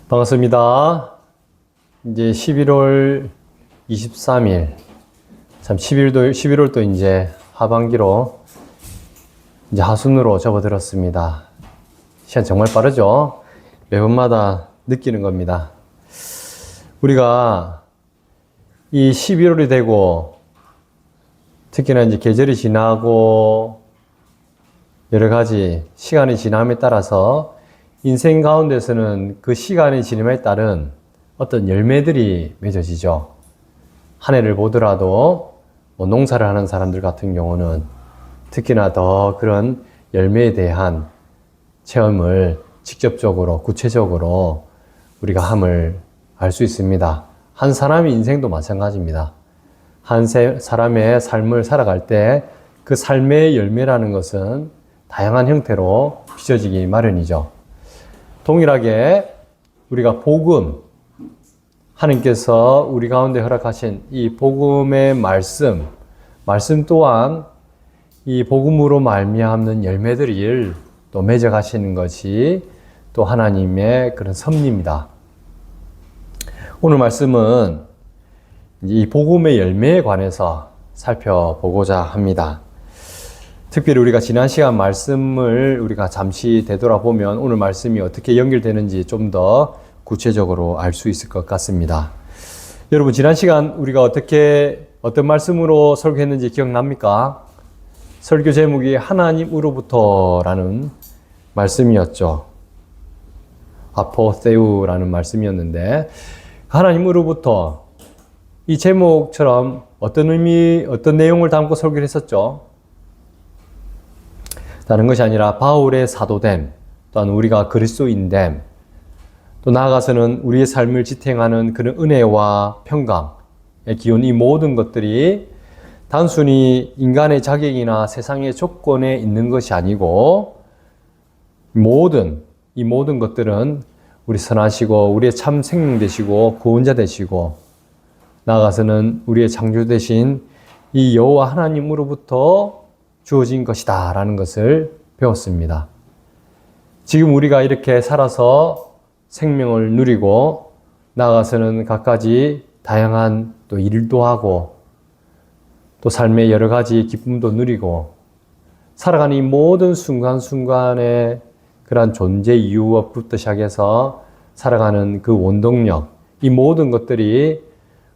반갑습니다. 이제 11월 23일, 참 11월도 이제 하반기로 이제 하순으로 접어들었습니다. 시간 정말 빠르죠? 매번마다 느끼는 겁니다. 우리가 이 11월이 되고 특히나 이제 계절이 지나고 여러 가지 시간이 지남에 따라서 인생 가운데서는 그 시간이 지남에 따른 어떤 열매들이 맺어지죠. 한 해를 보더라도 농사를 하는 사람들 같은 경우는 특히나 더 그런 열매에 대한 체험을 직접적으로 구체적으로 우리가 함을 알 수 있습니다. 한 사람의 인생도 마찬가지입니다. 한 사람의 삶을 살아갈 때 그 삶의 열매라는 것은 다양한 형태로 빚어지기 마련이죠. 동일하게 우리가 복음, 하나님께서 우리 가운데 허락하신 이 복음의 말씀 또한 이 복음으로 말미암는 열매들을 또 맺어가시는 것이 또 하나님의 그런 섭리입니다. 오늘 말씀은 이 복음의 열매에 관해서 살펴보고자 합니다. 특별히 우리가 지난 시간 말씀을 우리가 잠시 되돌아보면 오늘 말씀이 어떻게 연결되는지 좀 더 구체적으로 알 수 있을 것 같습니다. 여러분, 지난 시간 우리가 어떤 말씀으로 설교했는지 기억납니까? 설교 제목이 하나님으로부터라는 말씀이었죠. 아포세우라는 말씀이었는데, 하나님으로부터 이 제목처럼 어떤 내용을 담고 설교를 했었죠? 다른 것이 아니라 바울의 사도됨, 또한 우리가 그리스도인됨, 또 나아가서는 우리의 삶을 지탱하는 그런 은혜와 평강의 기운, 이 모든 것들이 단순히 인간의 자격이나 세상의 조건에 있는 것이 아니고 이 모든 것들은 우리 선하시고 우리의 참 생명 되시고 구원자 되시고 나아가서는 우리의 창조 되신 이 여호와 하나님으로부터 주어진 것이다 라는 것을 배웠습니다. 지금 우리가 이렇게 살아서 생명을 누리고 나아가서는 갖가지 다양한 또 일도 하고 또 삶의 여러 가지 기쁨도 누리고 살아가는 이 모든 순간순간의 그러한 존재 이유부터 시작해서 살아가는 그 원동력, 이 모든 것들이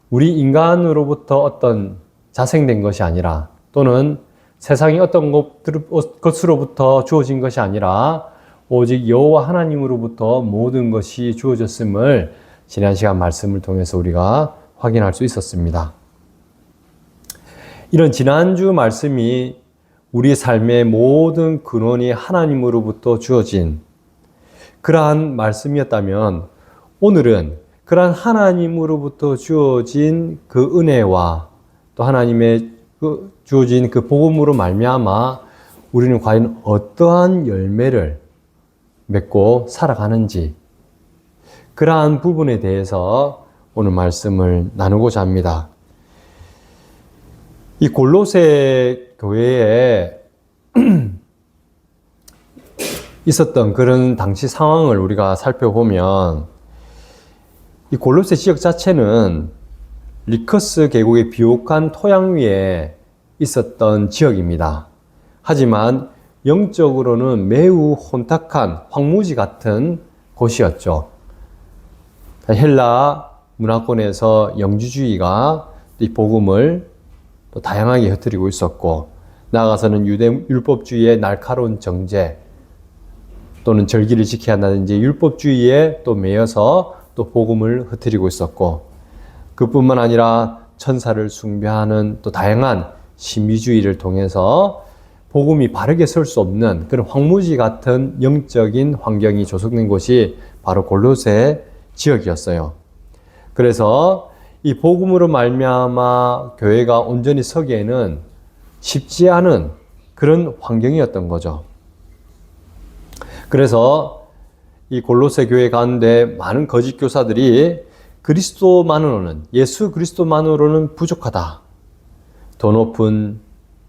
우리 인간으로부터 어떤 자생된 것이 아니라 또는 세상이 어떤 것으로부터 주어진 것이 아니라 오직 여호와 하나님으로부터 모든 것이 주어졌음을 지난 시간 말씀을 통해서 우리가 확인할 수 있었습니다. 이런 지난주 말씀이 우리 삶의 모든 근원이 하나님으로부터 주어진 그러한 말씀이었다면 오늘은 그러한 하나님으로부터 주어진 그 은혜와 또 하나님의 주어진 그 복음으로 말미암아 우리는 과연 어떠한 열매를 맺고 살아가는지 그러한 부분에 대해서 오늘 말씀을 나누고자 합니다. 이 골로새 교회에 있었던 그런 당시 상황을 우리가 살펴보면 이 골로새 지역 자체는 리커스 계곡의 비옥한 토양 위에 있었던 지역입니다. 하지만 영적으로는 매우 혼탁한 황무지 같은 곳이었죠. 헬라 문화권에서 영주주의가 이 복음을 또 다양하게 흩뜨리고 있었고 나아가서는 유대 율법주의의 날카로운 정죄 또는 절기를 지켜야 한다든지 율법주의에 또 매여서 또 복음을 흩뜨리고 있었고 그뿐만 아니라 천사를 숭배하는 또 다양한 신비주의를 통해서 복음이 바르게 설 수 없는 그런 황무지 같은 영적인 환경이 조성된 곳이 바로 골로새 지역이었어요. 그래서 이 복음으로 말미암아 교회가 온전히 서기에는 쉽지 않은 그런 환경이었던 거죠. 그래서 이 골로새 교회 가운데 많은 거짓 교사들이 예수 그리스도만으로는 부족하다. 더 높은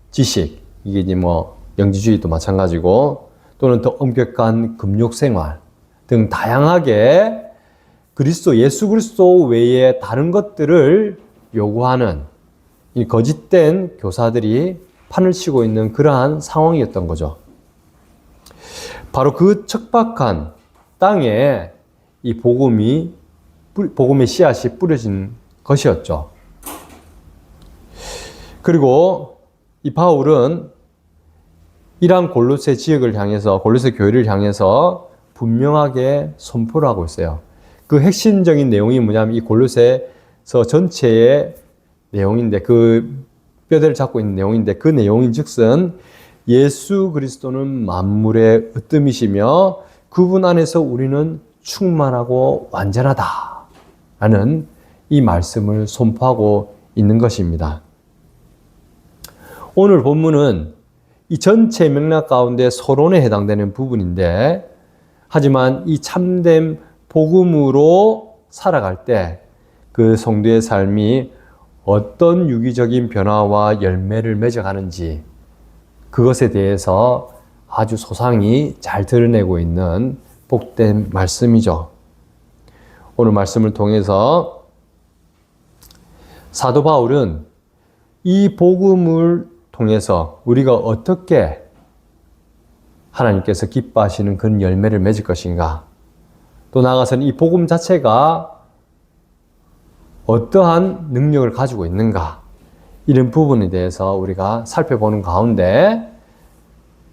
지식, 이게 이제 영지주의도 마찬가지고 또는 더 엄격한 금욕 생활 등 다양하게 예수 그리스도 외에 다른 것들을 요구하는 이 거짓된 교사들이 판을 치고 있는 그러한 상황이었던 거죠. 바로 그 척박한 땅에 이 복음의 씨앗이 뿌려진 것이었죠. 그리고 이 바울은 이러한 골로새 지역을 향해서, 골로새 교회를 향해서 분명하게 선포를 하고 있어요. 그 핵심적인 내용이 뭐냐면 이 골로새서 전체의 내용인데, 그 뼈대를 잡고 있는 내용인데, 그 내용인 즉슨 예수 그리스도는 만물의 으뜸이시며 그분 안에서 우리는 충만하고 완전하다 라는 이 말씀을 선포하고 있는 것입니다. 오늘 본문은 이 전체 맥락 가운데 서론에 해당되는 부분인데, 하지만 이 참된 복음으로 살아갈 때 그 성도의 삶이 어떤 유기적인 변화와 열매를 맺어가는지, 그것에 대해서 아주 소상히 잘 드러내고 있는 복된 말씀이죠. 오늘 말씀을 통해서 사도 바울은 이 복음을 통해서 우리가 어떻게 하나님께서 기뻐하시는 그런 열매를 맺을 것인가, 또 나아가서는 이 복음 자체가 어떠한 능력을 가지고 있는가, 이런 부분에 대해서 우리가 살펴보는 가운데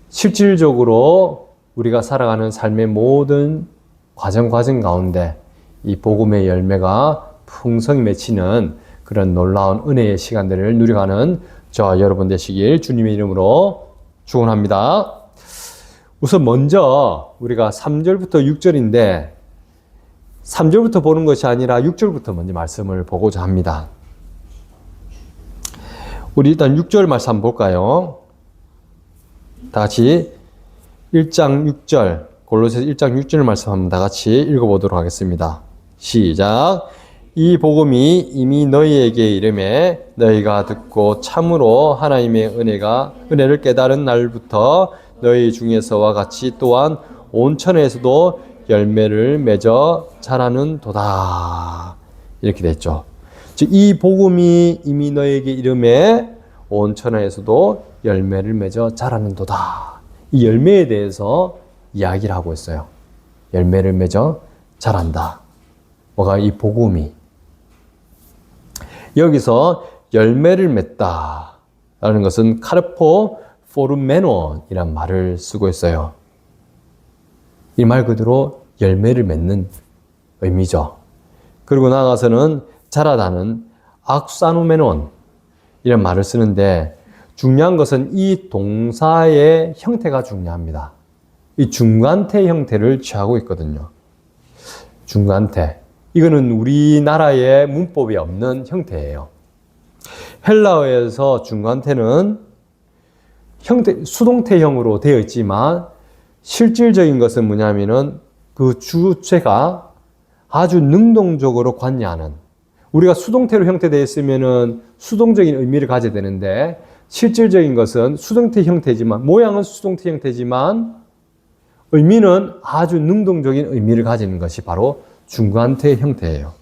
실질적으로 우리가 살아가는 삶의 모든 과정 가운데 이 복음의 열매가 풍성히 맺히는 그런 놀라운 은혜의 시간들을 누려가는 저와 여러분 되시길 주님의 이름으로 축원합니다. 우선 먼저 우리가 3절부터 6절인데 3절부터 보는 것이 아니라 6절부터 먼저 말씀을 보고자 합니다. 우리 일단 6절 말씀 한번 볼까요? 다 같이 1장 6절, 골로새서 1장 6절 말씀 한번 다 같이 읽어보도록 하겠습니다. 시작. 이 복음이 이미 너희에게 이르매 너희가 듣고 참으로 하나님의 은혜를 깨달은 날부터 너희 중에서와 같이 또한 온 천하에서도 열매를 맺어 자라는 도다. 이렇게 됐죠. 즉 이 복음이 이미 너희에게 이르매 온 천하에서도 열매를 맺어 자라는 도다. 이 열매에 대해서 이야기를 하고 있어요. 열매를 맺어 자란다. 뭐가 이 복음이. 여기서 열매를 맺다 라는 것은 카르포 포르메논이란 말을 쓰고 있어요. 이 말 그대로 열매를 맺는 의미죠. 그리고 나아가서는 자라다는 악사누메논 이런 말을 쓰는데, 중요한 것은 이 동사의 형태가 중요합니다. 이 중간태 형태를 취하고 있거든요. 중간태. 이거는 우리나라의 문법에 없는 형태예요. 헬라어에서 중간태는 수동태형으로 되어 있지만 실질적인 것은 뭐냐면은 그 주체가 아주 능동적으로 관여하는, 우리가 수동태로 형태되어 있으면은 수동적인 의미를 가져야 되는데 실질적인 것은 수동태 형태지만, 모양은 수동태 형태지만 의미는 아주 능동적인 의미를 가지는 것이 바로 중간태 형태예요.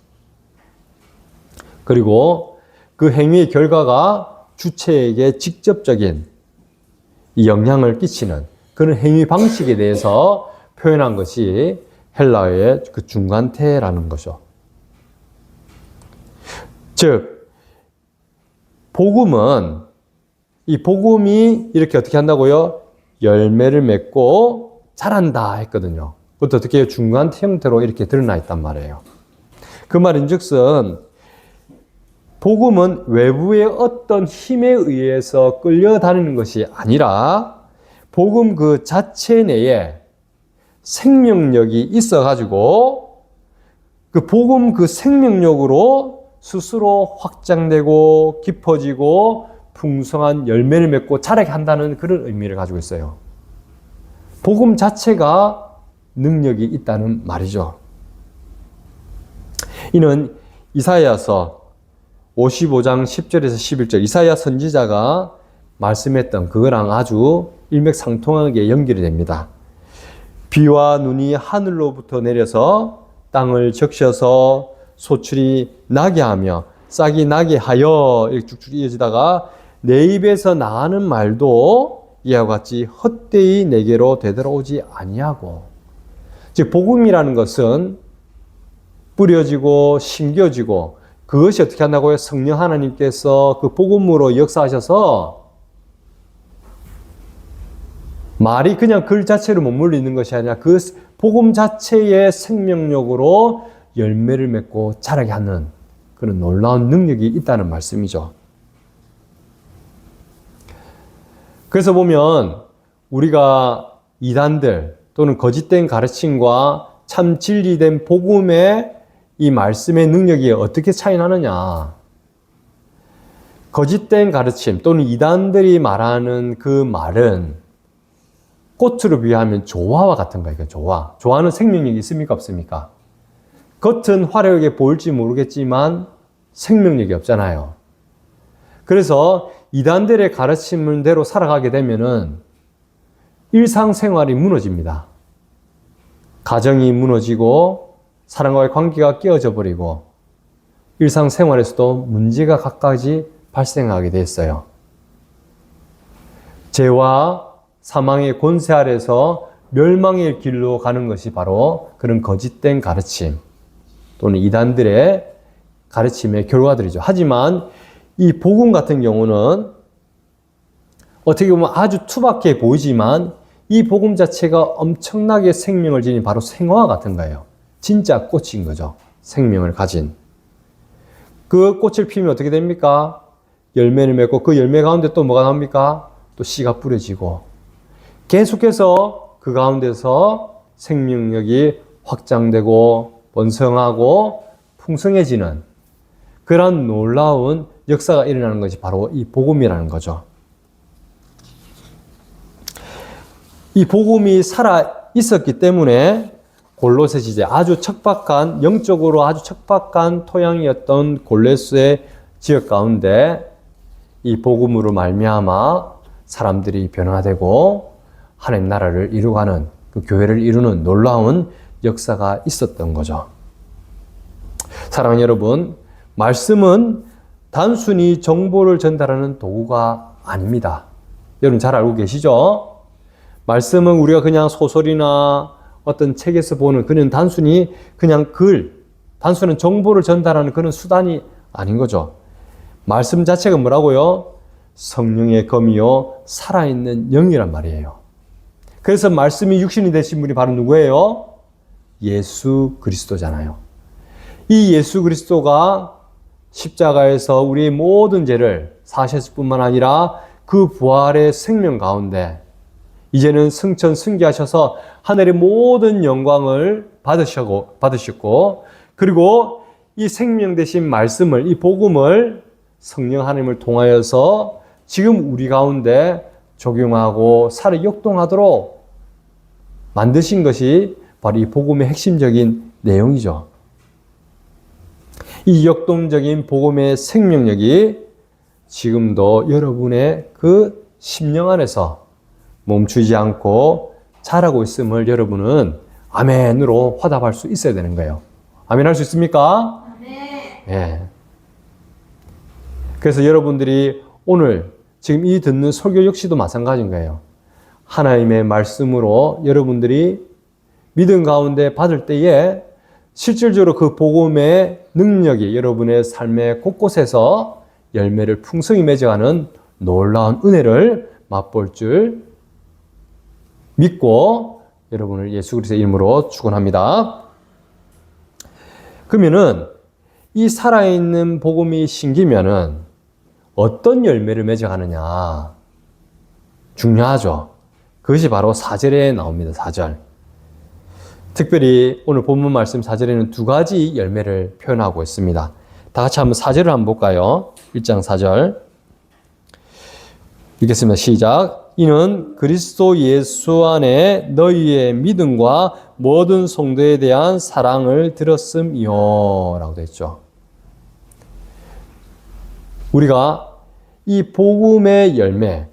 그리고 그 행위의 결과가 주체에게 직접적인 영향을 끼치는 그런 행위 방식에 대해서 표현한 것이 헬라어의 그 중간태라는 거죠. 즉, 복음은, 이 복음이 이렇게 어떻게 한다고요? 열매를 맺고 자란다 했거든요. 그것도 어떻게 해요? 중간태 형태로 이렇게 드러나 있단 말이에요. 그 말인 즉슨, 복음은 외부의 어떤 힘에 의해서 끌려다니는 것이 아니라 복음 그 자체 내에 생명력이 있어가지고 그 복음 그 생명력으로 스스로 확장되고 깊어지고 풍성한 열매를 맺고 자라게 한다는 그런 의미를 가지고 있어요. 복음 자체가 능력이 있다는 말이죠. 이는 이사야서 55장 10절에서 11절 이사야 선지자가 말씀했던 그거랑 아주 일맥상통하게 연결이 됩니다. 비와 눈이 하늘로부터 내려서 땅을 적셔서 소출이 나게 하며 싹이 나게 하여 이렇게 쭉쭉 이어지다가 내 입에서 나가는 말도 이와 같이 헛되이 내게로 되돌아오지 아니하고. 즉 복음이라는 것은 뿌려지고 심겨지고 그것이 어떻게 한다고요? 성령 하나님께서 그 복음으로 역사하셔서 말이 그냥 글 자체로 머물러 있는 것이 아니라 그 복음 자체의 생명력으로 열매를 맺고 자라게 하는 그런 놀라운 능력이 있다는 말씀이죠. 그래서 보면 우리가 이단들 또는 거짓된 가르침과 참 진리된 복음의 이 말씀의 능력이 어떻게 차이 나느냐. 거짓된 가르침 또는 이단들이 말하는 그 말은 꽃으로 비유하면 조화와 같은 거예요. 조화. 조화는 생명력이 있습니까? 없습니까? 겉은 화려하게 보일지 모르겠지만 생명력이 없잖아요. 그래서 이단들의 가르침대로 살아가게 되면은 일상생활이 무너집니다. 가정이 무너지고 사람과의 관계가 깨어져 버리고 일상생활에서도 문제가 갖가지 발생하게 됐어요. 죄와 사망의 권세 아래서 멸망의 길로 가는 것이 바로 그런 거짓된 가르침 또는 이단들의 가르침의 결과들이죠. 하지만 이 복음 같은 경우는 어떻게 보면 아주 투박해 보이지만 이 복음 자체가 엄청나게 생명을 지닌 바로 생화 같은 거예요. 진짜 꽃인 거죠. 생명을 가진. 그 꽃을 피우면 어떻게 됩니까? 열매를 맺고 그 열매 가운데 또 뭐가 나옵니까? 또 씨가 뿌려지고 계속해서 그 가운데서 생명력이 확장되고 번성하고 풍성해지는 그런 놀라운 역사가 일어나는 것이 바로 이 복음이라는 거죠. 이 복음이 살아 있었기 때문에 골로새 시대 아주 척박한 영적으로 아주 척박한 토양이었던 골로새 지역 가운데 이 복음으로 말미암아 사람들이 변화되고 하나님 나라를 이루어가는 그 교회를 이루는 놀라운 역사가 있었던 거죠. 사랑하는 여러분, 말씀은 단순히 정보를 전달하는 도구가 아닙니다. 여러분 잘 알고 계시죠? 말씀은 우리가 그냥 소설이나 어떤 책에서 보는 그냥 단순히 그냥 단순한 정보를 전달하는 그런 수단이 아닌 거죠. 말씀 자체가 뭐라고요? 성령의 검이요 살아있는 영이란 말이에요. 그래서 말씀이 육신이 되신 분이 바로 누구예요? 예수 그리스도잖아요. 이 예수 그리스도가 십자가에서 우리의 모든 죄를 사셨을 뿐만 아니라 그 부활의 생명 가운데 이제는 승천 승귀하셔서 하늘의 모든 영광을 받으셨고 그리고 이 생명 되신 말씀을 이 복음을 성령 하나님을 통하여서 지금 우리 가운데 적용하고 살아 역동하도록 만드신 것이 바로 이 복음의 핵심적인 내용이죠. 이 역동적인 복음의 생명력이 지금도 여러분의 그 심령 안에서 멈추지 않고 자라고 있음을 여러분은 아멘으로 화답할 수 있어야 되는 거예요. 아멘 할 수 있습니까? 네. 예. 그래서 여러분들이 오늘 지금 이 듣는 설교 역시도 마찬가지인 거예요. 하나님의 말씀으로 여러분들이 믿음 가운데 받을 때에 실질적으로 그 복음의 능력이 여러분의 삶의 곳곳에서 열매를 풍성히 맺어가는 놀라운 은혜를 맛볼 줄 믿고 여러분을 예수 그리스도의 이름으로 축원합니다. 그러면은 이 살아있는 복음이 심기면은 어떤 열매를 맺어가느냐 중요하죠. 그것이 바로 4절에 나옵니다. 4절. 특별히 오늘 본문 말씀 4절에는 두 가지 열매를 표현하고 있습니다. 다 같이 한번 4절을 한번 볼까요? 1장 4절. 읽겠습니다. 시작. 이는 그리스도 예수 안에 너희의 믿음과 모든 성도에 대한 사랑을 들었음이요 라고 되어 있죠. 우리가 이 복음의 열매,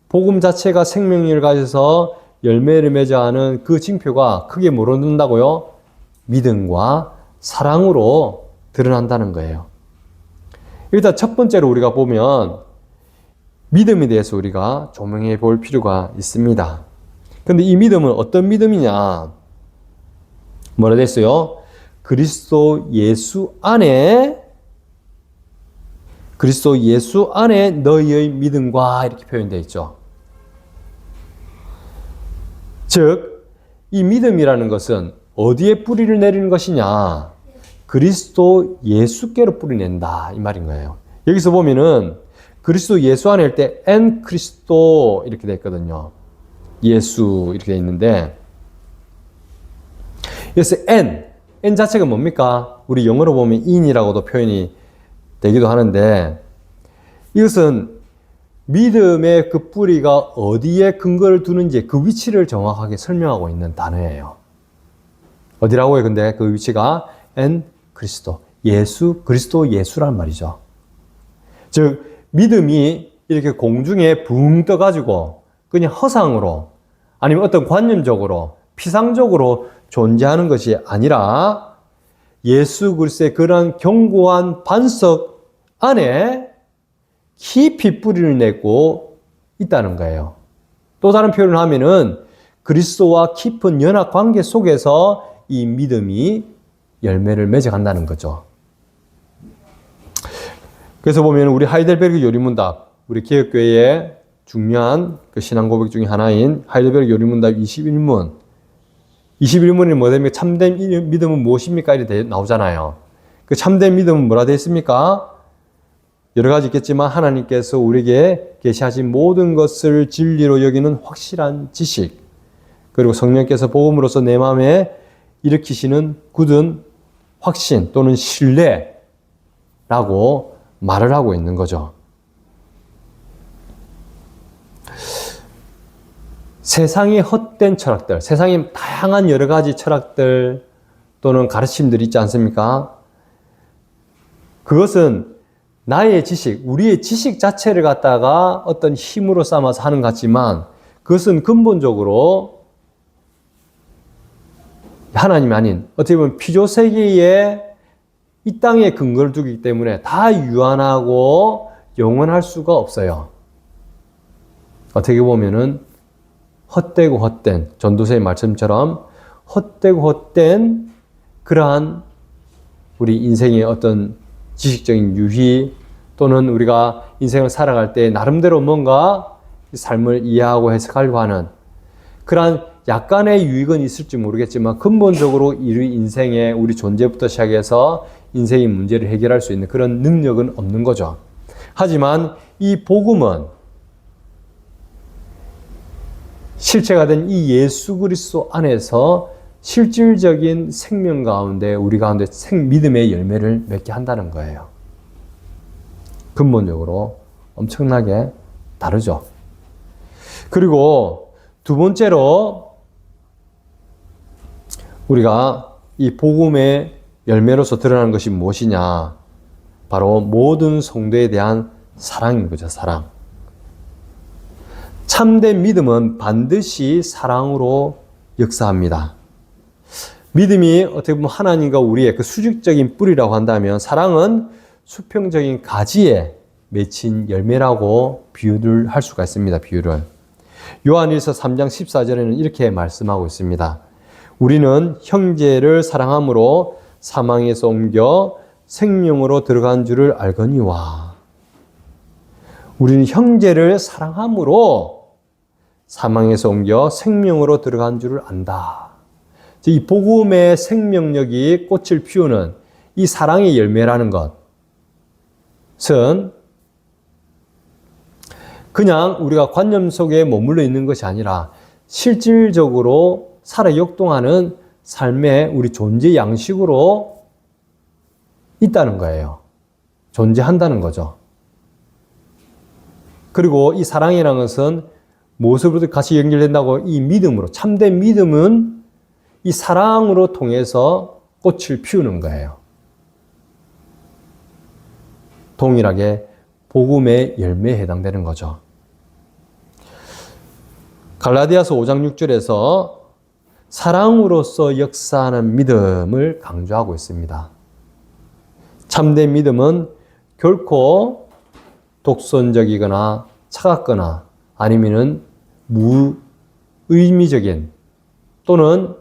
복음 자체가 생명력을 가져서 열매를 맺어가는 그 징표가 크게 뭐로 는다고요? 믿음과 사랑으로 드러난다는 거예요. 일단 첫 번째로 우리가 보면 믿음에 대해서 우리가 조명해 볼 필요가 있습니다. 근데 이 믿음은 어떤 믿음이냐? 뭐라 됐어요? 그리스도 예수 안에 너희의 믿음과 이렇게 표현되어 있죠. 즉, 이 믿음이라는 것은 어디에 뿌리를 내리는 것이냐? 그리스도 예수께로 뿌리낸다 이 말인 거예요. 여기서 보면은 그리스도 예수 안에 할 때 엔 그리스도 이렇게 되어 있거든요. 예수 이렇게 되어 있는데 그래서 N 자체가 뭡니까? 우리 영어로 보면 in이라고도 표현이 되기도 하는데 이것은 믿음의 그 뿌리가 어디에 근거를 두는지 그 위치를 정확하게 설명하고 있는 단어예요. 어디라고요? 근데 그 위치가 N 그리스도, 그리스도 예수란 말이죠. 즉 믿음이 이렇게 공중에 붕 떠가지고 그냥 허상으로 아니면 어떤 관념적으로 피상적으로 존재하는 것이 아니라 예수 그리스도의 그러한 견고한 반석 안에 깊이 뿌리를 내고 있다는 거예요. 또 다른 표현을 하면은 그리스도와 깊은 연합 관계 속에서 이 믿음이 열매를 맺어간다는 거죠. 그래서 보면 우리 하이델베르그 요리문답, 우리 개혁교회의 중요한 그 신앙 고백 중에 하나인 하이델베르그 요리문답 21문. 21문이 뭐 됩니까? 참된 믿음은 무엇입니까? 이렇게 나오잖아요. 그 참된 믿음은 뭐라 되어 있습니까? 여러 가지 있겠지만 하나님께서 우리에게 계시하신 모든 것을 진리로 여기는 확실한 지식, 그리고 성령께서 복음으로서 내 마음에 일으키시는 굳은 확신 또는 신뢰라고 말을 하고 있는 거죠. 세상의 헛된 철학들, 세상의 다양한 여러 가지 철학들 또는 가르침들이 있지 않습니까? 그것은 나의 지식, 우리의 지식 자체를 갖다가 어떤 힘으로 삼아서 하는 것 같지만 그것은 근본적으로 하나님이 아닌 어떻게 보면 피조세계에 이 땅에 근거를 두기 때문에 다 유한하고 영원할 수가 없어요. 어떻게 보면은 헛되고 헛된, 전도서의 말씀처럼 헛되고 헛된 그러한 우리 인생의 어떤 지식적인 유희 또는 우리가 인생을 살아갈 때 나름대로 뭔가 삶을 이해하고 해석하려고 하는 그러한 약간의 유익은 있을지 모르겠지만 근본적으로 우리 인생의 우리 존재부터 시작해서 인생의 문제를 해결할 수 있는 그런 능력은 없는 거죠. 하지만 이 복음은 실체가 된 이 예수 그리스도 안에서 실질적인 생명 가운데 우리 가운데 믿음의 열매를 맺게 한다는 거예요. 근본적으로 엄청나게 다르죠. 그리고 두 번째로 우리가 이 복음의 열매로서 드러나는 것이 무엇이냐? 바로 모든 성도에 대한 사랑인 거죠. 사랑. 참된 믿음은 반드시 사랑으로 역사합니다. 믿음이 어떻게 보면 하나님과 우리의 그 수직적인 뿌리라고 한다면 사랑은 수평적인 가지에 맺힌 열매라고 비유를 할 수가 있습니다. 비유를. 요한일서 3장 14절에는 이렇게 말씀하고 있습니다. 우리는 형제를 사랑함으로 사망에서 옮겨 생명으로 들어간 줄을 알거니와. 우리는 형제를 사랑함으로 사망에서 옮겨 생명으로 들어간 줄을 안다. 이 복음의 생명력이 꽃을 피우는 이 사랑의 열매라는 것은 그냥 우리가 관념 속에 머물러 있는 것이 아니라 실질적으로 살아 역동하는 삶의 우리 존재 양식으로 있다는 거예요. 존재한다는 거죠. 그리고 이 사랑이라는 것은 무엇으로부터 같이 연결된다고? 이 믿음으로. 참된 믿음은 이 사랑으로 통해서 꽃을 피우는 거예요. 동일하게 복음의 열매에 해당되는 거죠. 갈라디아서 5장 6절에서 사랑으로서 역사하는 믿음을 강조하고 있습니다. 참된 믿음은 결코 독선적이거나 차갑거나 아니면은 무의미적인 또는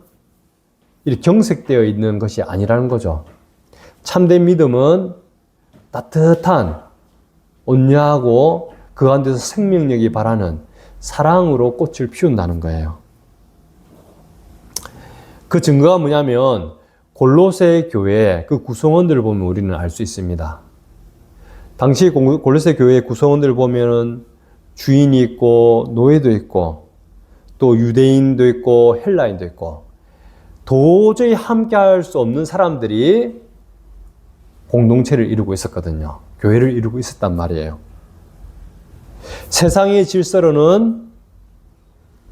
이렇게 경색되어 있는 것이 아니라는 거죠. 참된 믿음은 따뜻한 온유하고 그 가운데서 생명력이 발하는 사랑으로 꽃을 피운다는 거예요. 그 증거가 뭐냐면 골로새 교회 그 구성원들을 보면 우리는 알 수 있습니다. 당시 골로새 교회의 구성원들을 보면은 주인이 있고 노예도 있고 또 유대인도 있고 헬라인도 있고 도저히 함께할 수 없는 사람들이 공동체를 이루고 있었거든요. 교회를 이루고 있었단 말이에요. 세상의 질서로는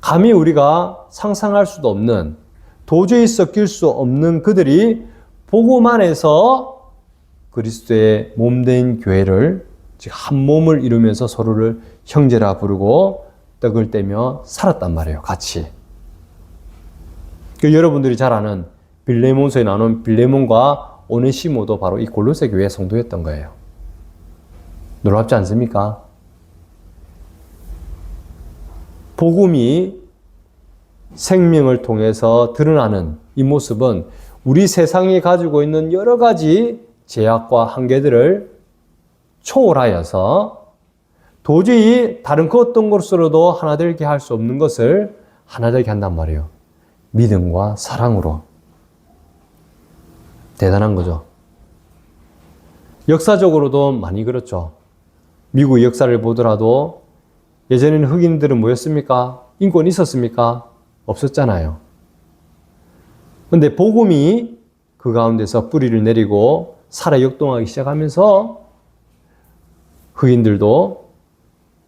감히 우리가 상상할 수도 없는 도저히 섞일 수 없는 그들이 복음 안에서 그리스도의 몸된 교회를 즉 한 몸을 이루면서 서로를 형제라 부르고 떡을 떼며 살았단 말이에요. 같이. 여러분들이 잘 아는 빌레몬서에 나오는 빌레몬과 오네시모도 바로 이 골로새 교회의 성도였던 거예요. 놀랍지 않습니까? 복음이 생명을 통해서 드러나는 이 모습은 우리 세상이 가지고 있는 여러 가지 제약과 한계들을 초월하여서 도저히 다른 그 어떤 것으로도 하나 되게 할 수 없는 것을 하나 되게 한단 말이에요. 믿음과 사랑으로. 대단한 거죠. 역사적으로도 많이 그렇죠. 미국 역사를 보더라도 예전에는 흑인들은 뭐였습니까? 인권이 있었습니까? 없었잖아요. 근데 복음이 그 가운데서 뿌리를 내리고 살아 역동하기 시작하면서 흑인들도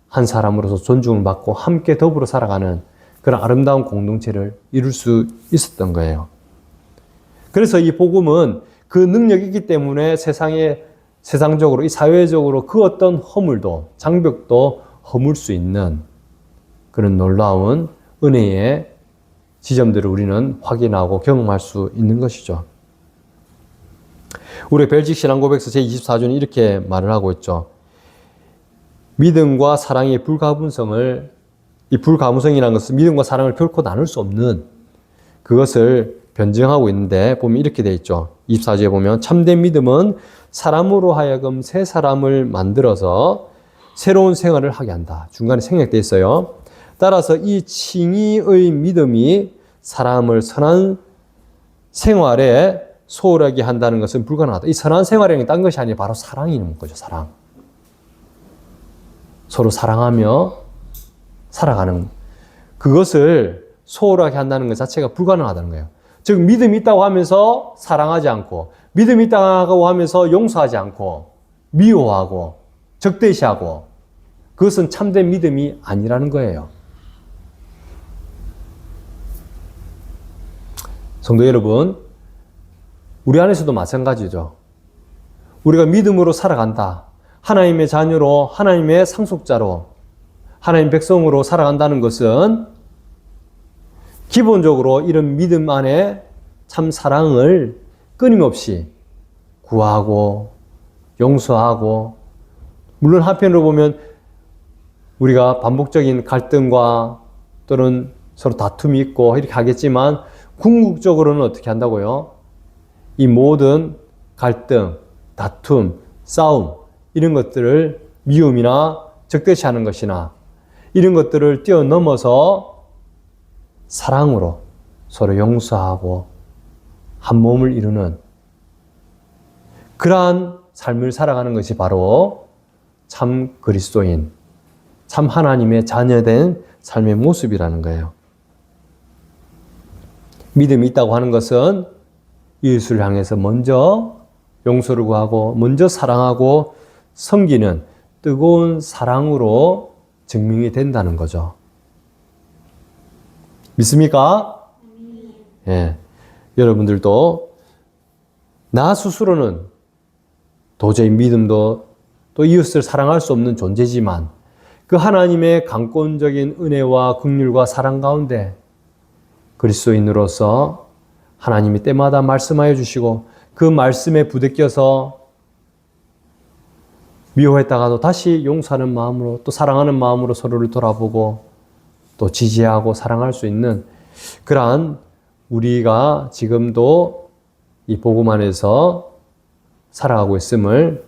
한 사람으로서 존중을 받고 함께 더불어 살아가는 그런 아름다운 공동체를 이룰 수 있었던 거예요. 그래서 이 복음은 그 능력이 있기 때문에 세상적으로, 이 사회적으로 그 어떤 허물도, 장벽도 허물 수 있는 그런 놀라운 은혜의 지점들을 우리는 확인하고 경험할 수 있는 것이죠. 우리 벨직 신앙고백서 제24조는 이렇게 말을 하고 있죠. 믿음과 사랑의 불가분성을, 이 불가분성이라는 것은 믿음과 사랑을 결코 나눌 수 없는 그것을 변증하고 있는데 보면 이렇게 되어 있죠. 24조에 보면 참된 믿음은 사람으로 하여금 새 사람을 만들어서 새로운 생활을 하게 한다. 중간에 생략되어 있어요. 따라서 이 칭의의 믿음이 사람을 선한 생활에 소홀하게 한다는 것은 불가능하다. 이 선한 생활이라는 게 딴 것이 아니라 바로 사랑이 있는 거죠. 사랑. 서로 사랑하며 살아가는 그것을 소홀하게 한다는 것 자체가 불가능하다는 거예요. 즉 믿음이 있다고 하면서 사랑하지 않고 믿음이 있다고 하면서 용서하지 않고 미워하고 적대시하고 그것은 참된 믿음이 아니라는 거예요. 성도 여러분, 우리 안에서도 마찬가지죠. 우리가 믿음으로 살아간다. 하나님의 자녀로, 하나님의 상속자로, 하나님 백성으로 살아간다는 것은 기본적으로 이런 믿음 안에 참 사랑을 끊임없이 구하고 용서하고, 물론 한편으로 보면 우리가 반복적인 갈등과 또는 서로 다툼이 있고 이렇게 하겠지만 궁극적으로는 어떻게 한다고요? 이 모든 갈등, 다툼, 싸움 이런 것들을 미움이나 적대시하는 것이나 이런 것들을 뛰어넘어서 사랑으로 서로 용서하고 한 몸을 이루는 그러한 삶을 살아가는 것이 바로 참 그리스도인, 참 하나님의 자녀된 삶의 모습이라는 거예요. 믿음이 있다고 하는 것은 예수를 향해서 먼저 용서를 구하고 먼저 사랑하고 섬기는 뜨거운 사랑으로 증명이 된다는 거죠. 믿습니까? 예. 여러분들도 나 스스로는 도저히 믿음도 또 이웃을 사랑할 수 없는 존재지만 그 하나님의 강권적인 은혜와 긍휼과 사랑 가운데 그리스도인으로서 하나님이 때마다 말씀하여 주시고 그 말씀에 부대껴서 미워했다가도 다시 용서하는 마음으로 또 사랑하는 마음으로 서로를 돌아보고 또 지지하고 사랑할 수 있는 그러한 우리가 지금도 이 복음 안에서 살아가고 있음을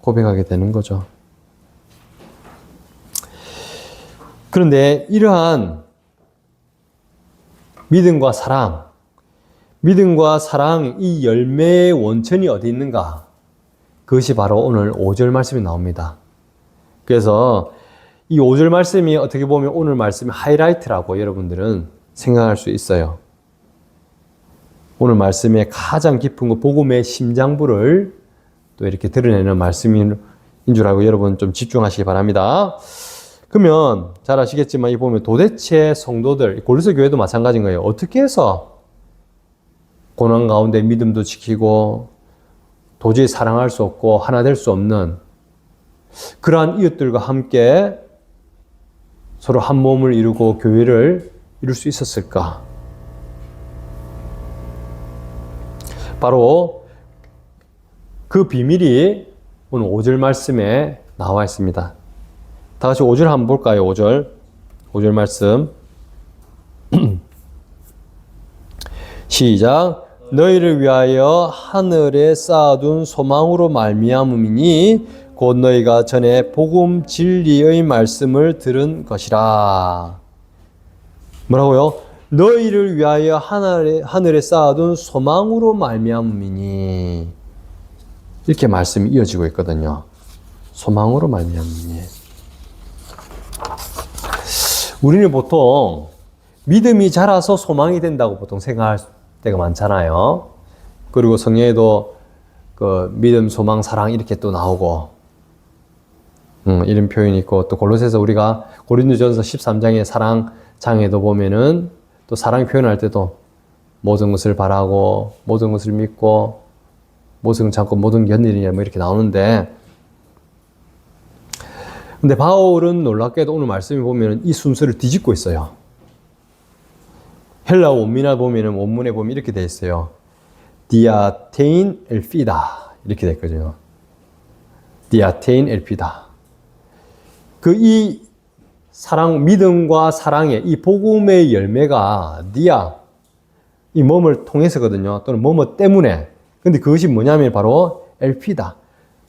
고백하게 되는 거죠. 그런데 이러한 믿음과 사랑, 이 열매의 원천이 어디 있는가? 그것이 바로 오늘 5절 말씀이 나옵니다. 그래서 이 5절 말씀이 어떻게 보면 오늘 말씀의 하이라이트라고 여러분들은 생각할 수 있어요. 오늘 말씀의 가장 깊은 그 복음의 심장부를 또 이렇게 드러내는 말씀인 줄 알고 여러분 좀 집중하시기 바랍니다. 그러면 잘 아시겠지만 이 보면 도대체 성도들, 고린도 교회도 마찬가지인 거예요. 어떻게 해서 고난 가운데 믿음도 지키고 도저히 사랑할 수 없고 하나 될 수 없는 그러한 이웃들과 함께 서로 한 몸을 이루고 교회를 이룰 수 있었을까? 바로 그 비밀이 오늘 5절 말씀에 나와 있습니다. 다 같이 5절 한번 볼까요? 5절 말씀. 시작. 너희를 위하여 하늘에 쌓아둔 소망으로 말미암음이니 곧 너희가 전에 복음 진리의 말씀을 들은 것이라. 뭐라고요? 너희를 위하여 하늘에 쌓아둔 소망으로 말미암음이니 이렇게 말씀이 이어지고 있거든요. 소망으로 말미암음이니. 우리는 보통 믿음이 자라서 소망이 된다고 보통 생각할 때가 많잖아요. 그리고 성경에도 그 믿음, 소망, 사랑 이렇게 또 나오고 이런 표현이 있고 또 골로새서 우리가 고린도전서 13장의 사랑장에도 보면은 또 사랑 표현할 때도 모든 것을 바라고 모든 것을 믿고 모든 걸 참고 모든 걸 견디느냐 뭐 이렇게 나오는데 근데 바울은 놀랍게도 오늘 말씀을 보면 이 순서를 뒤집고 있어요. 헬라 원문에 보면 이렇게 돼 있어요. 디아테인 엘피다 이렇게 됐거든요. 디아테인 엘피다. 이 사랑, 믿음과 사랑의 이 복음의 열매가 디아 이 몸을 통해서거든요. 또는 뭐뭐 때문에. 근데 그것이 뭐냐면 바로 엘피다.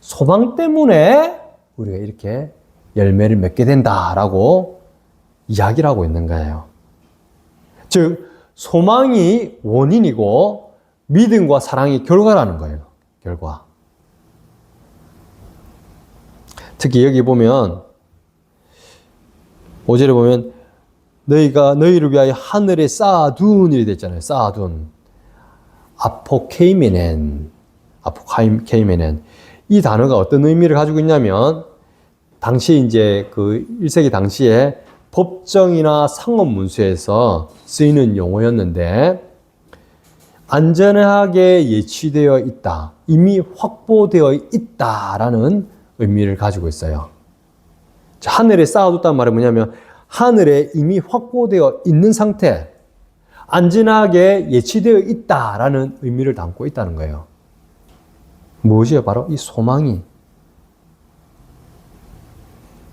소망 때문에 우리가 이렇게 열매를 맺게 된다라고 이야기를 하고 있는 거예요. 즉 소망이 원인이고 믿음과 사랑이 결과라는 거예요. 결과. 특히 여기 보면 5절에 보면 너희를 위하여 하늘에 쌓아둔 일이 됐잖아요. 쌓아둔. 아포케이메넨. 이 단어가 어떤 의미를 가지고 있냐면 당시 이제 그 1세기 당시에 법정이나 상업 문서에서 쓰이는 용어였는데 안전하게 예치되어 있다. 이미 확보되어 있다라는 의미를 가지고 있어요. 하늘에 쌓아뒀단 말은 뭐냐면 하늘에 이미 확보되어 있는 상태, 안전하게 예치되어 있다라는 의미를 담고 있다는 거예요. 무엇이요? 바로 이 소망이.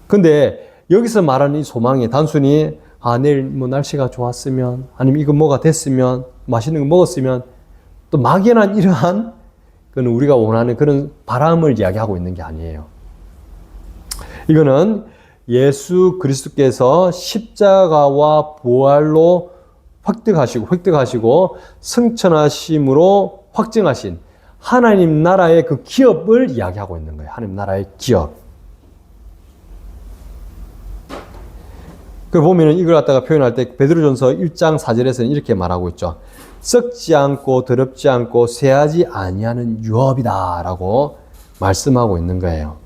근데 여기서 말하는 이 소망이 단순히 내일 뭐 날씨가 좋았으면 아니면 이거 뭐가 됐으면 맛있는 거 먹었으면 또 막연한 이러한 그는 우리가 원하는 그런 바람을 이야기하고 있는 게 아니에요. 이거는 예수 그리스도께서 십자가와 부활로 획득하시고 승천하심으로 확증하신 하나님 나라의 그 기업을 이야기하고 있는 거예요. 하나님 나라의 기업. 그 보면은 이걸 갖다가 표현할 때 베드로전서 1장 4절에서는 이렇게 말하고 있죠. 썩지 않고 더럽지 않고 쇠하지 아니하는 유업이다라고 말씀하고 있는 거예요.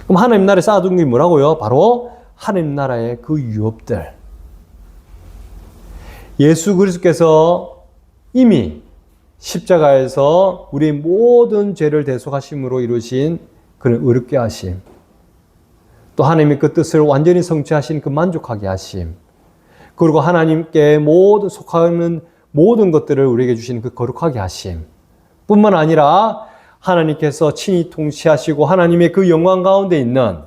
그럼 하나님 나라에 쌓아둔 게 뭐라고요? 바로 하나님 나라의 그 유업들. 예수 그리스도께서 이미 십자가에서 우리의 모든 죄를 대속하심으로 이루신 그런 의롭게 하심. 또 하나님의 그 뜻을 완전히 성취하신 그 만족하게 하심. 그리고 하나님께 모든 속하는 모든 것들을 우리에게 주시는 그 거룩하게 하심 뿐만 아니라 하나님께서 친히 통치하시고 하나님의 그 영광 가운데 있는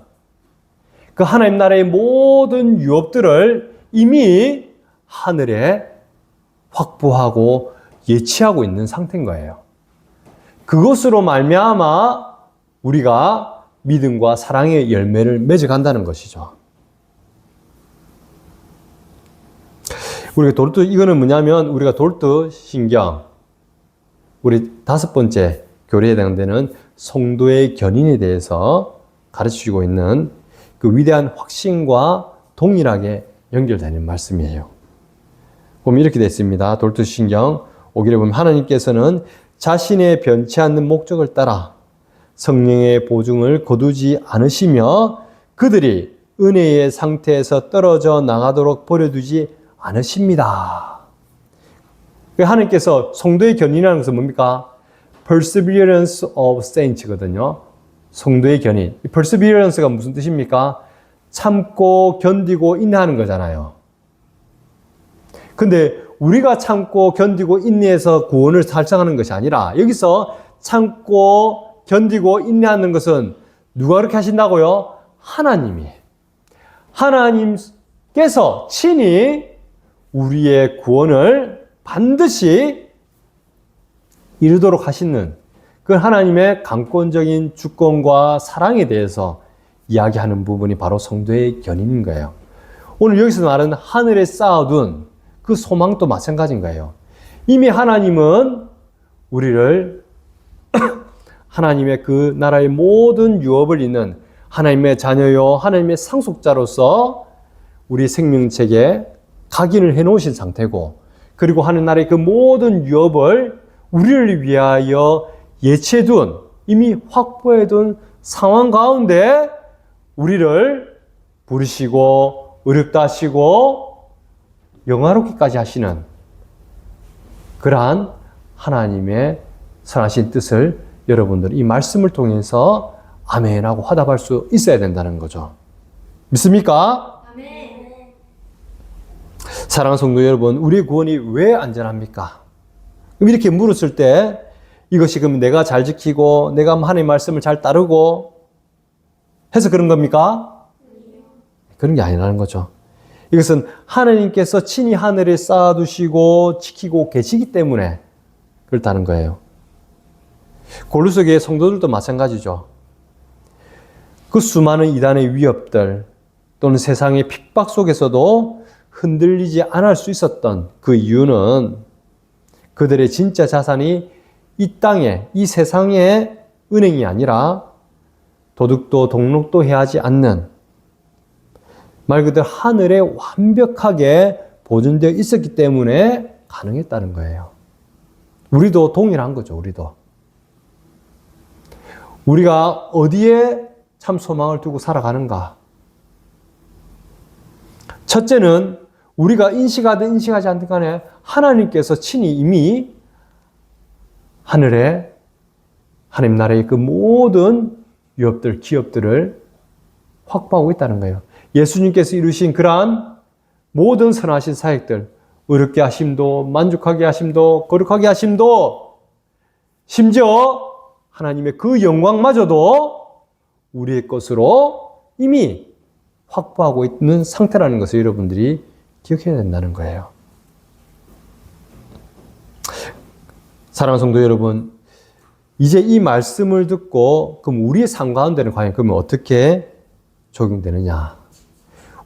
그 하나님 나라의 모든 유업들을 이미 하늘에 확보하고 예치하고 있는 상태인 거예요. 그것으로 말미암아 우리가 믿음과 사랑의 열매를 맺어간다는 것이죠. 우리가 돌트, 이거는 뭐냐면 우리가 돌트 신경, 우리 5번째 교리에 해당되는 성도의 견인에 대해서 가르치고 있는 그 위대한 확신과 동일하게 연결되는 말씀이에요. 보면 이렇게 되어 있습니다. 돌트 신경 5기를 보면 하나님께서는 자신의 변치 않는 목적을 따라 성령의 보증을 거두지 않으시며 그들이 은혜의 상태에서 떨어져 나가도록 버려두지 않으십니다. 하나님께서 성도의 견인이라는 것은 뭡니까? Perseverance of Saints거든요. 성도의 견인. 이 perseverance가 무슨 뜻입니까? 참고 견디고 인내하는 거잖아요. 근데 우리가 참고 견디고 인내해서 구원을 달성하는 것이 아니라 여기서 참고 견디고 인내하는 것은 누가 그렇게 하신다고요? 하나님이. 하나님께서 친히 우리의 구원을 반드시 이루도록 하시는 그 하나님의 강권적인 주권과 사랑에 대해서 이야기하는 부분이 바로 성도의 견인인 거예요. 오늘 여기서 말하는 하늘에 쌓아둔 그 소망도 마찬가지인 거예요. 이미 하나님은 우리를 하나님의 그 나라의 모든 유업을 잇는 하나님의 자녀요, 하나님의 상속자로서 우리 생명책에 각인을 해놓으신 상태고, 그리고 하는 나라의 그 모든 유업을 우리를 위하여 예치해둔, 이미 확보해둔 상황 가운데 우리를 부르시고 의롭다 하시고 영화롭기까지 하시는 그러한 하나님의 선하신 뜻을 여러분들 이 말씀을 통해서 아멘하고 화답할 수 있어야 된다는 거죠. 믿습니까? 아멘. 사랑하는 성도 여러분, 우리의 구원이 왜 안전합니까? 이렇게 물었을 때 이것이 그럼 내가 잘 지키고 내가 하나님의 말씀을 잘 따르고 해서 그런 겁니까? 그런 게 아니라는 거죠. 이것은 하나님께서 친히 하늘에 쌓아두시고 지키고 계시기 때문에 그렇다는 거예요. 고린도 교회 성도들도 마찬가지죠. 그 수많은 이단의 위협들 또는 세상의 핍박 속에서도 흔들리지 않을 수 있었던 그 이유는 그들의 진짜 자산이 이 땅에, 이 세상의 은행이 아니라 도둑도 동록도 해하지 않는 말 그대로 하늘에 완벽하게 보존되어 있었기 때문에 가능했다는 거예요. 우리도 동일한 거죠, 우리도. 우리가 어디에 참 소망을 두고 살아가는가? 첫째는 우리가 인식하든 인식하지 않든 간에 하나님께서 친히 이미 하늘에 하나님 나라의 그 모든 유업들, 기업들을 확보하고 있다는 거예요. 예수님께서 이루신 그러한 모든 선하신 사역들, 의롭게 하심도, 만족하게 하심도, 거룩하게 하심도, 심지어 하나님의 그 영광마저도 우리의 것으로 이미 확보하고 있는 상태라는 것을 여러분들이 기억해야 된다는 거예요. 사랑하는 성도 여러분, 이제 이 말씀을 듣고 그럼 우리의 삶 가운데는 과연 그러면 어떻게 적용되느냐?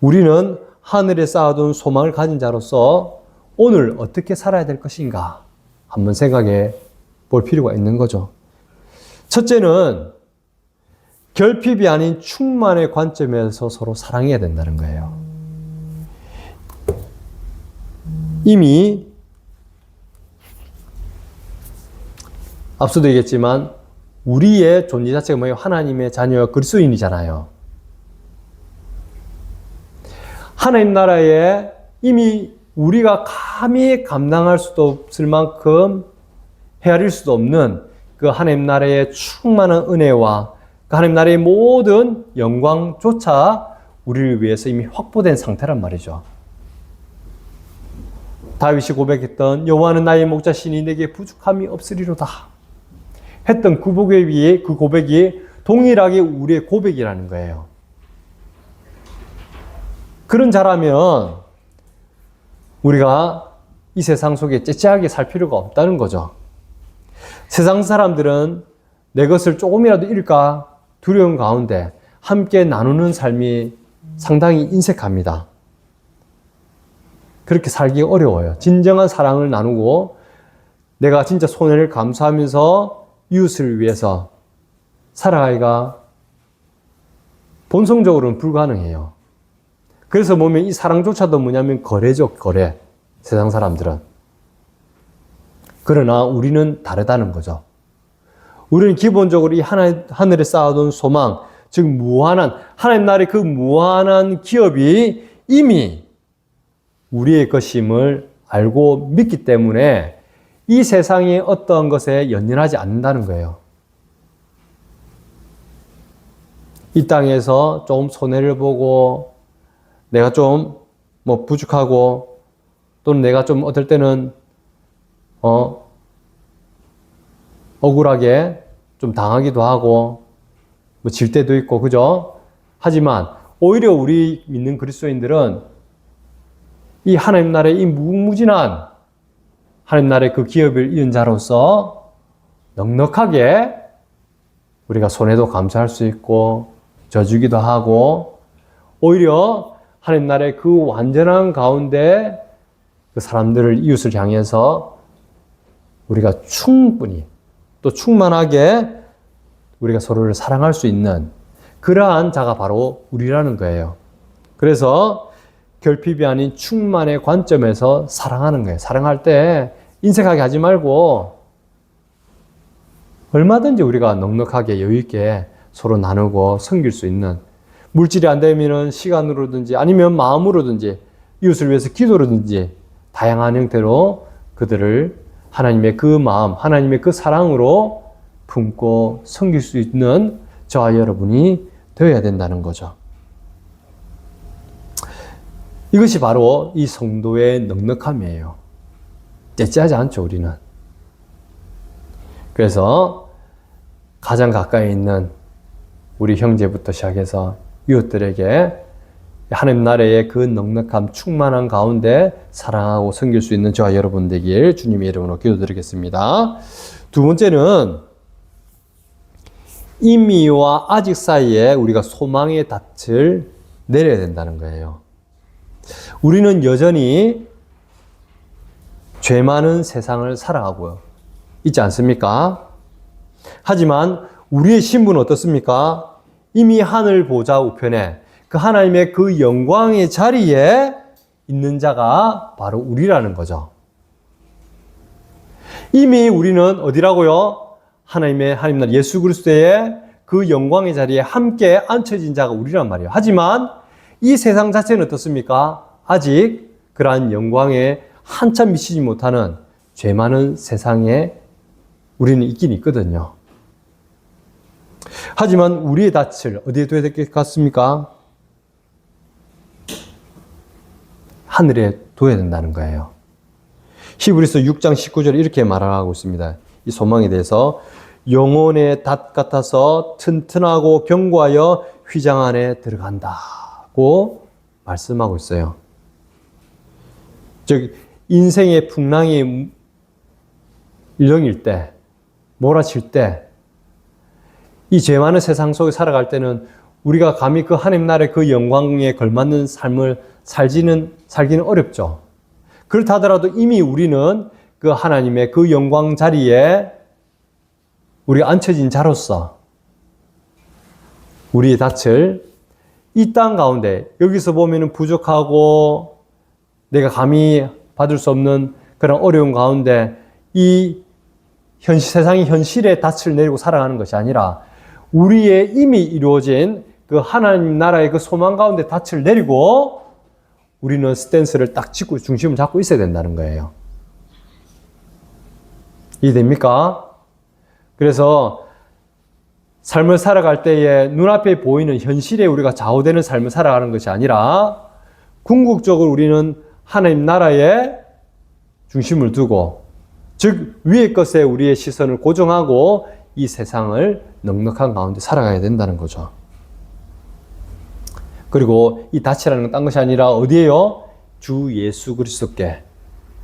우리는 하늘에 쌓아둔 소망을 가진 자로서 오늘 어떻게 살아야 될 것인가? 한번 생각해 볼 필요가 있는 거죠. 첫째는 결핍이 아닌 충만의 관점에서 서로 사랑해야 된다는 거예요. 이미 앞서도 얘기했지만 우리의 존재 자체가 뭐예요? 하나님의 자녀 그리스도인이잖아요. 하나님 나라에 이미 우리가 감히 감당할 수도 없을 만큼 헤아릴 수도 없는 그 하나님 나라의 충만한 은혜와 그 하나님 나라의 모든 영광조차 우리를 위해서 이미 확보된 상태란 말이죠. 다윗이 고백했던 여호와는 나의 목자시니 내게 부족함이 없으리로다 했던 그 고백이 동일하게 우리의 고백이라는 거예요. 그런 자라면 우리가 이 세상 속에 째째하게 살 필요가 없다는 거죠. 세상 사람들은 내 것을 조금이라도 잃을까 두려운 가운데 함께 나누는 삶이 상당히 인색합니다. 그렇게 살기 어려워요. 진정한 사랑을 나누고 내가 진짜 손해를 감수하면서 이웃을 위해서 살아가기가 본성적으로는 불가능해요. 그래서 보면 이 사랑조차도 뭐냐면 거래죠, 거래. 세상 사람들은. 그러나 우리는 다르다는 거죠. 우리는 기본적으로 이 하늘에 쌓아둔 소망, 즉 무한한, 하나님 나라의 그 무한한 기업이 이미 우리의 것임을 알고 믿기 때문에 이 세상의 어떤 것에 연연하지 않는다는 거예요. 이 땅에서 좀 손해를 보고 내가 좀 부족하고 또는 내가 좀 어떨 때는 억울하게 좀 당하기도 하고 질 때도 있고 그죠? 하지만 오히려 우리 믿는 그리스도인들은 이 하나님 나라의 이 무궁무진한 하나님 나라의 그 기업을 이은 자로서 넉넉하게 우리가 손해도 감수할 수 있고 져주기도 하고 오히려 하나님 나라의 그 완전한 가운데 그 사람들을 이웃을 향해서 우리가 충분히 또 충만하게 우리가 서로를 사랑할 수 있는 그러한 자가 바로 우리라는 거예요. 그래서 결핍이 아닌 충만의 관점에서 사랑하는 거예요. 사랑할 때 인색하게 하지 말고 얼마든지 우리가 넉넉하게 여유 있게 서로 나누고 섬길 수 있는 물질이 안 되면은 시간으로든지 아니면 마음으로든지 이웃을 위해서 기도로든지 다양한 형태로 그들을 하나님의 그 마음, 하나님의 그 사랑으로 품고 섬길 수 있는 저와 여러분이 되어야 된다는 거죠. 이것이 바로 이 성도의 넉넉함이에요. 째째하지 않죠, 우리는. 그래서 가장 가까이 있는 우리 형제부터 시작해서 이웃들에게 하나님 나라의 그 넉넉함, 충만한 가운데 사랑하고 섬길 수 있는 저와 여러분 되길 주님의 이름으로 기도드리겠습니다. 두 번째는 이미와 아직 사이에 우리가 소망의 닻을 내려야 된다는 거예요. 우리는 여전히 죄 많은 세상을 살아가고 있지 않습니까? 하지만 우리의 신분은 어떻습니까? 이미 하늘 보좌 우편에 그 하나님의 그 영광의 자리에 있는 자가 바로 우리라는 거죠. 이미 우리는 어디라고요? 하나님 나라 예수 그리스도의 그 영광의 자리에 함께 앉혀진 자가 우리란 말이에요. 하지만 이 세상 자체는 어떻습니까? 아직 그러한 영광에 한참 미치지 못하는 죄 많은 세상에 우리는 있긴 있거든요. 하지만 우리의 닻을 어디에 둬야 될 것 같습니까? 하늘에 둬야 된다는 거예요. 히브리서 6장 19절에 이렇게 말하고 있습니다. 이 소망에 대해서 영혼의 닷 같아서 튼튼하고 견고하여 휘장 안에 들어간다고 말씀하고 있어요. 즉 인생의 풍랑이 일렁일 때, 몰아칠 때, 이 죄 많은 세상 속에 살아갈 때는 우리가 감히 그 하나님 나라의 그 영광에 걸맞는 삶을 살기는 어렵죠. 그렇다 하더라도 이미 우리는 그 하나님의 그 영광 자리에 우리가 앉혀진 자로서 우리의 닻을 이 땅 가운데 여기서 보면은 부족하고 내가 감히 받을 수 없는 그런 어려운 가운데 이 세상의 현실의 닻을 내리고 살아가는 것이 아니라 우리의 이미 이루어진 그 하나님 나라의 그 소망 가운데 닻을 내리고 우리는 스탠스를 딱 짚고 중심을 잡고 있어야 된다는 거예요. 이해됩니까? 그래서 삶을 살아갈 때에 눈앞에 보이는 현실에 우리가 좌우되는 삶을 살아가는 것이 아니라 궁극적으로 우리는 하나님 나라의 중심을 두고, 즉 위의 것에 우리의 시선을 고정하고 이 세상을 넉넉한 가운데 살아가야 된다는 거죠. 그리고 이 닻이라는 건 딴 것이 아니라 어디에요? 주 예수 그리스도께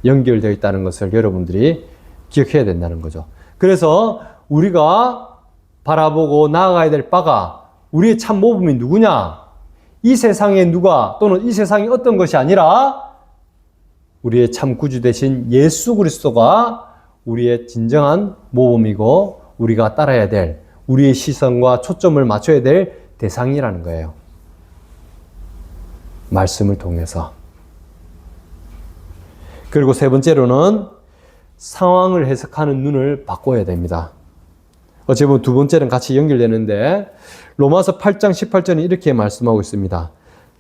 연결되어 있다는 것을 여러분들이 기억해야 된다는 거죠. 그래서 우리가 바라보고 나아가야 될 바가 우리의 참 모범이 누구냐? 이 세상의 누가 또는 이 세상이 어떤 것이 아니라 우리의 참 구주 되신 예수 그리스도가 우리의 진정한 모범이고 우리가 따라야 될, 우리의 시선과 초점을 맞춰야 될 대상이라는 거예요. 말씀을 통해서. 그리고 세 번째로는 상황을 해석하는 눈을 바꿔야 됩니다. 어찌 보면 두 번째는 같이 연결되는데 로마서 8장 18절은 이렇게 말씀하고 있습니다.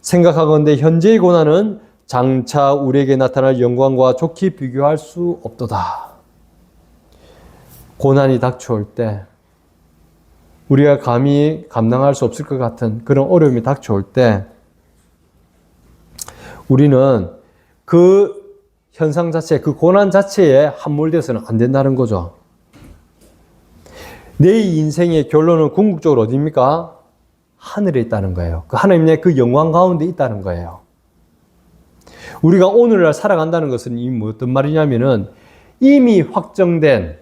생각하건대 현재의 고난은 장차 우리에게 나타날 영광과 좋게 비교할 수 없도다. 고난이 닥쳐올 때 우리가 감히 감당할 수 없을 것 같은 그런 어려움이 닥쳐올 때 우리는 그 현상 자체, 그 고난 자체에 함몰되어서는 안 된다는 거죠. 내 인생의 결론은 궁극적으로 어디입니까? 하늘에 있다는 거예요. 그 하나님의 그 영광 가운데 있다는 거예요. 우리가 오늘날 살아간다는 것은 어떤 말이냐면은 이미 확정된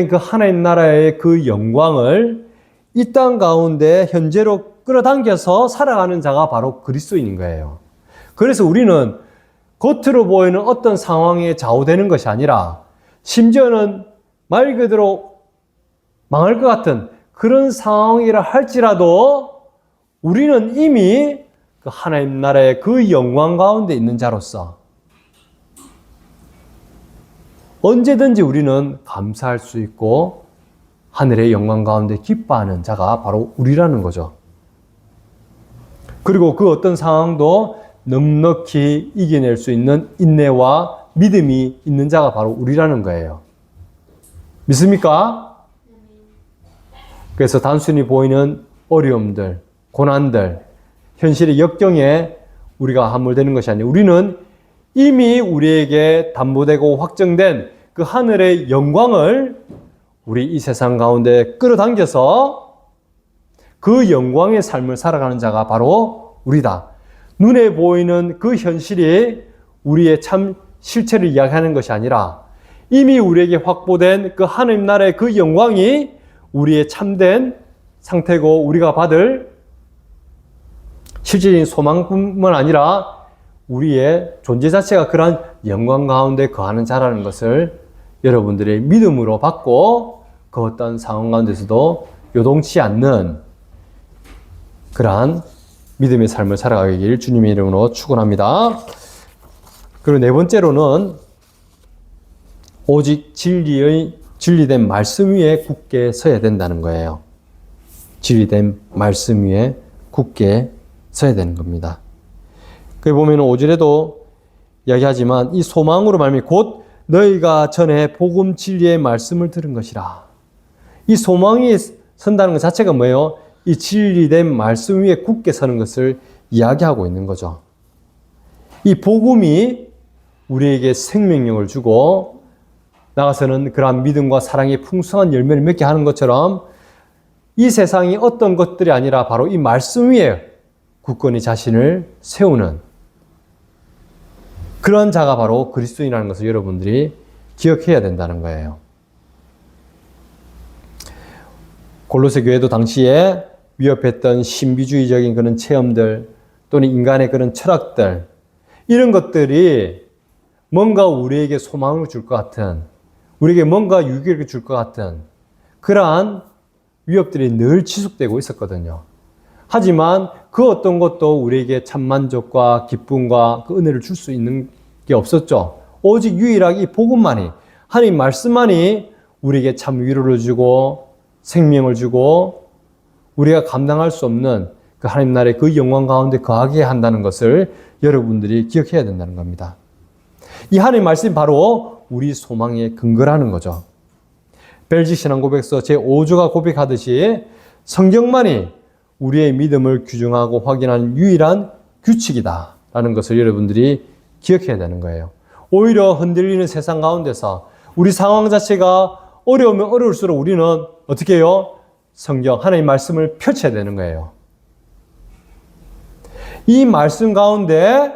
그 하나님 나라의 그 영광을 이 땅 가운데 현재로 끌어당겨서 살아가는 자가 바로 그리스도인인 거예요. 그래서 우리는 겉으로 보이는 어떤 상황에 좌우되는 것이 아니라 심지어는 말 그대로 망할 것 같은 그런 상황이라 할지라도 우리는 이미 그 하나님 나라의 그 영광 가운데 있는 자로서 언제든지 우리는 감사할 수 있고 하늘의 영광 가운데 기뻐하는 자가 바로 우리라는 거죠. 그리고 그 어떤 상황도 넉넉히 이겨낼 수 있는 인내와 믿음이 있는 자가 바로 우리라는 거예요. 믿습니까? 그래서 단순히 보이는 어려움들, 고난들, 현실의 역경에 우리가 함몰되는 것이 아니라 우리는 이미 우리에게 담보되고 확정된 그 하늘의 영광을 우리 이 세상 가운데 끌어당겨서 그 영광의 삶을 살아가는 자가 바로 우리다. 눈에 보이는 그 현실이 우리의 참 실체를 이야기하는 것이 아니라 이미 우리에게 확보된 그 하나님 나라의 그 영광이 우리의 참된 상태고 우리가 받을 실질적인 소망뿐만 아니라 우리의 존재 자체가 그러한 영광 가운데 거하는 자라는 것을 여러분들의 믿음으로 받고 그 어떤 상황 가운데서도 요동치 않는 그러한 믿음의 삶을 살아가길 주님의 이름으로 축원합니다. 그리고 네 번째로는 오직 진리된 말씀 위에 굳게 서야 된다는 거예요. 진리된 말씀 위에 굳게 서야 되는 겁니다. 거기 보면 5절에도 이야기하지만 이 소망으로 말미암아 곧 너희가 전에 복음 진리의 말씀을 들은 것이라. 이 소망이 선다는 것 자체가 뭐예요? 이 진리된 말씀 위에 굳게 서는 것을 이야기하고 있는 거죠. 이 복음이 우리에게 생명력을 주고 나가서는 그러한 믿음과 사랑의 풍성한 열매를 맺게 하는 것처럼 이 세상이 어떤 것들이 아니라 바로 이 말씀 위에 굳건히 자신을 세우는 그런 자가 바로 그리스도인이라는 것을 여러분들이 기억해야 된다는 거예요. 골로새 교회도 당시에 위협했던 신비주의적인 그런 체험들 또는 인간의 그런 철학들 이런 것들이 뭔가 우리에게 소망을 줄 것 같은 우리에게 뭔가 유익을 줄 것 같은 그러한 위협들이 늘 지속되고 있었거든요. 하지만 그 어떤 것도 우리에게 참 만족과 기쁨과 그 은혜를 줄 수 있는 게 없었죠. 오직 유일하게 이 복음만이 하나님 말씀만이 우리에게 참 위로를 주고 생명을 주고 우리가 감당할 수 없는 그 하나님 나라의 그 영광 가운데 거하게 한다는 것을 여러분들이 기억해야 된다는 겁니다. 이 하나님 말씀이 바로 우리 소망의 근거라는 거죠. 벨지 신앙 고백서 제5조가 고백하듯이 성경만이 우리의 믿음을 규정하고 확인하는 유일한 규칙이다라는 것을 여러분들이 기억해야 되는 거예요. 오히려 흔들리는 세상 가운데서 우리 상황 자체가 어려우면 어려울수록 우리는 어떻게 해요? 성경, 하나님의 말씀을 펼쳐야 되는 거예요. 이 말씀 가운데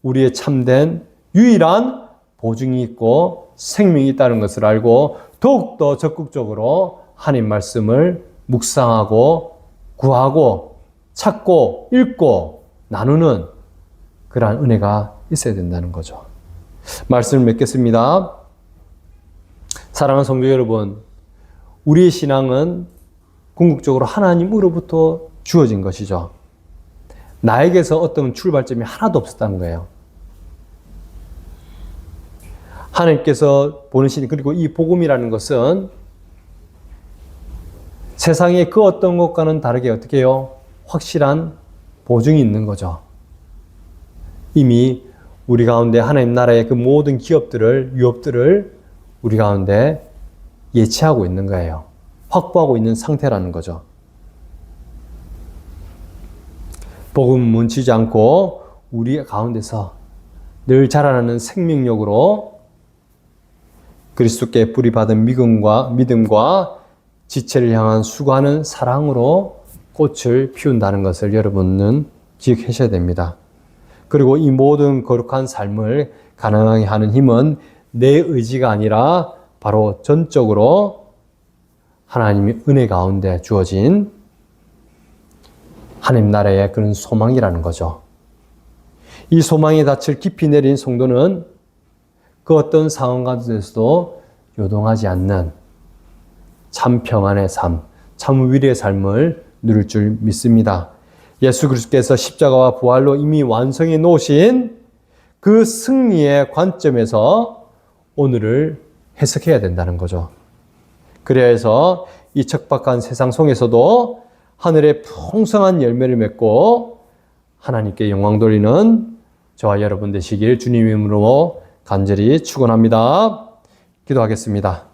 우리의 참된 유일한 보증이 있고 생명이 있다는 것을 알고 더욱더 적극적으로 하나님 말씀을 묵상하고 구하고 찾고 읽고 나누는 그러한 은혜가 있어야 된다는 거죠. 말씀을 맺겠습니다. 사랑하는 성도 여러분, 우리의 신앙은 궁극적으로 하나님으로부터 주어진 것이죠. 나에게서 어떤 출발점이 하나도 없었다는 거예요. 하나님께서 보내신, 그리고 이 복음이라는 것은 세상의 그 어떤 것과는 다르게 어떻게 해요? 확실한 보증이 있는 거죠. 이미 우리 가운데 하나님 나라의 그 모든 기업들을, 유업들을 우리 가운데 예치하고 있는 거예요. 확보하고 있는 상태라는 거죠. 복음 멈추지 않고 우리 가운데서 늘 자라나는 생명력으로 그리스도께 뿌리받은 믿음과 지체를 향한 수고하는 사랑으로 꽃을 피운다는 것을 여러분은 기억하셔야 됩니다. 그리고 이 모든 거룩한 삶을 가능하게 하는 힘은 내 의지가 아니라 바로 전적으로 하나님의 은혜 가운데 주어진 하나님 나라의 그런 소망이라는 거죠. 이 소망의 닻을 깊이 내린 성도는 그 어떤 상황 가운데서도 요동하지 않는 참 평안의 삶, 참 위로의 삶을 누릴 줄 믿습니다. 예수 그리스도께서 십자가와 부활로 이미 완성해 놓으신 그 승리의 관점에서 오늘을 해석해야 된다는 거죠. 그래야 해서 이 척박한 세상 속에서도 하늘의 풍성한 열매를 맺고 하나님께 영광 돌리는 저와 여러분 되시길 주님 이름으로 간절히 축원합니다. 기도하겠습니다.